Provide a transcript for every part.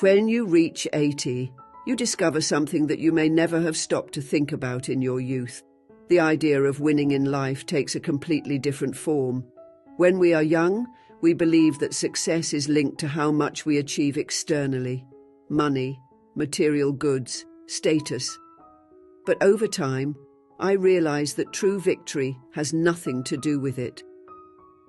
When you reach 80, you discover something that you may never have stopped to think about in your youth. The idea of winning in life takes a completely different form. When we are young, we believe that success is linked to how much we achieve externally: money, material goods, status. But over time, I realized that true victory has nothing to do with it.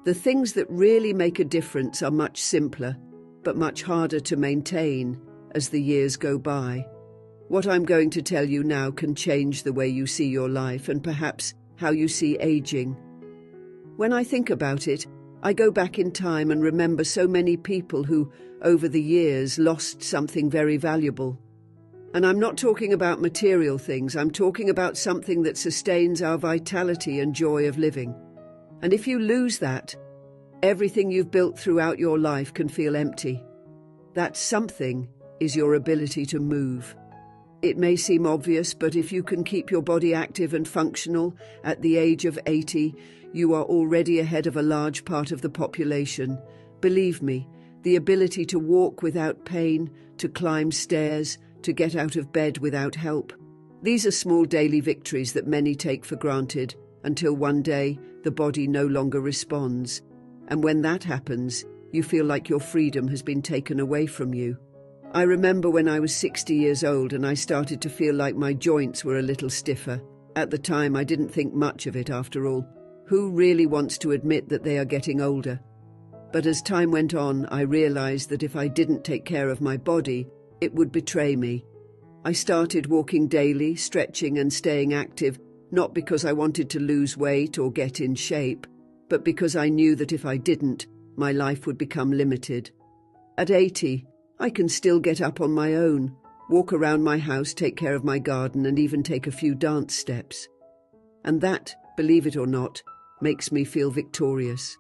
The things that really make a difference are much simpler, but much harder to maintain as the years go by. What I'm going to tell you now can change the way you see your life and perhaps how you see aging. When I think about it, I go back in time and remember so many people who, over the years, lost something very valuable. And I'm not talking about material things, I'm talking about something that sustains our vitality and joy of living. And if you lose that, everything you've built throughout your life can feel empty. That something is your ability to move. It may seem obvious, but if you can keep your body active and functional at the age of 80, you are already ahead of a large part of the population. Believe me, the ability to walk without pain, to climb stairs, to get out of bed without help. These are small daily victories that many take for granted until one day the body no longer responds. And when that happens, you feel like your freedom has been taken away from you. I remember when I was 60 years old and I started to feel like my joints were a little stiffer. At the time, I didn't think much of it after all. Who really wants to admit that they are getting older? But as time went on, I realized that if I didn't take care of my body, it would betray me. I started walking daily, stretching and staying active, not because I wanted to lose weight or get in shape, but because I knew that if I didn't, my life would become limited. At 80, I can still get up on my own, walk around my house, take care of my garden, and even take a few dance steps. And that, believe it or not, makes me feel victorious.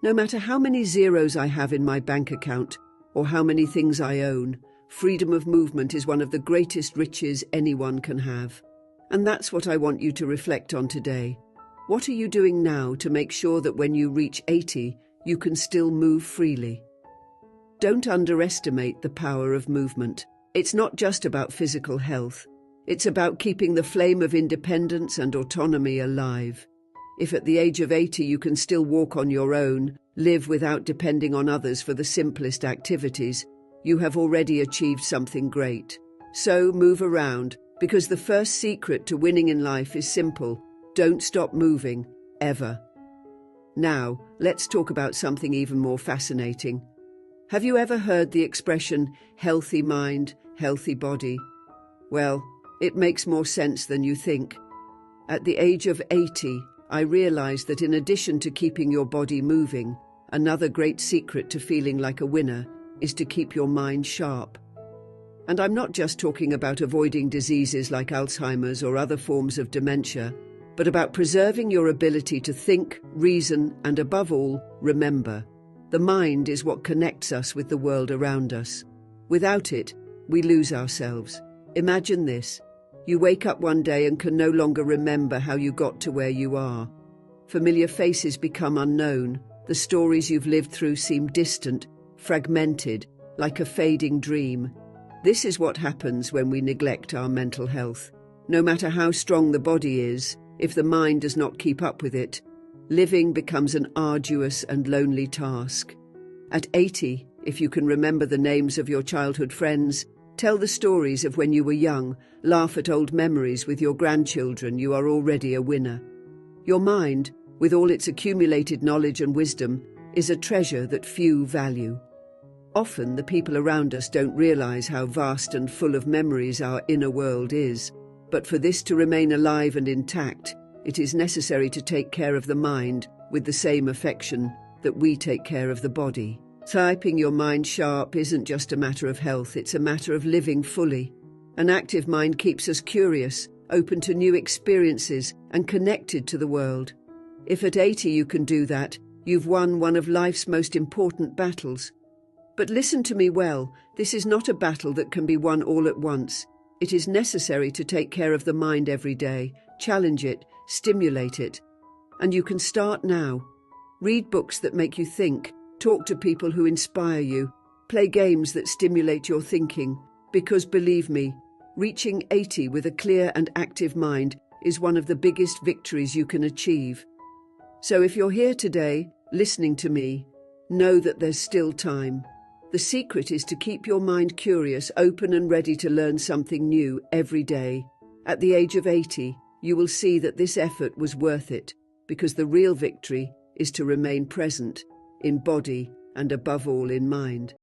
No matter how many zeros I have in my bank account, or how many things I own, freedom of movement is one of the greatest riches anyone can have. And that's what I want you to reflect on today. What are you doing now to make sure that when you reach 80, you can still move freely? Don't underestimate the power of movement. It's not just about physical health. It's about keeping the flame of independence and autonomy alive. If at the age of 80 you can still walk on your own, live without depending on others for the simplest activities, you have already achieved something great. So move around, because the first secret to winning in life is simple: don't stop moving, ever. Now, let's talk about something even more fascinating. Have you ever heard the expression, healthy mind, healthy body? Well, it makes more sense than you think. At the age of 80, I realized that in addition to keeping your body moving, another great secret to feeling like a winner is to keep your mind sharp. And I'm not just talking about avoiding diseases like Alzheimer's or other forms of dementia, but about preserving your ability to think, reason, and above all, remember. The mind is what connects us with the world around us. Without it, we lose ourselves. Imagine this. You wake up one day and can no longer remember how you got to where you are. Familiar faces become unknown. The stories you've lived through seem distant, fragmented, like a fading dream. This is what happens when we neglect our mental health. No matter how strong the body is, if the mind does not keep up with it, living becomes an arduous and lonely task. At 80, if you can remember the names of your childhood friends, tell the stories of when you were young, laugh at old memories with your grandchildren, you are already a winner. Your mind, with all its accumulated knowledge and wisdom, is a treasure that few value. Often the people around us don't realize how vast and full of memories our inner world is. But for this to remain alive and intact, it is necessary to take care of the mind with the same affection that we take care of the body. Keeping your mind sharp isn't just a matter of health, it's a matter of living fully. An active mind keeps us curious, open to new experiences, and connected to the world. If at 80 you can do that, you've won one of life's most important battles. But listen to me well, this is not a battle that can be won all at once. It is necessary to take care of the mind every day, challenge it, stimulate it. And you can start now. Read books that make you think, talk to people who inspire you, Play games that stimulate your thinking, because believe me, reaching 80 with a clear and active mind is one of the biggest victories you can achieve. So if you're here today, listening to me, know that there's still time. The secret is to keep your mind curious, open and ready to learn something new every day. At the age of 80, you will see that this effort was worth it, because the real victory is to remain present, in body and above all in mind.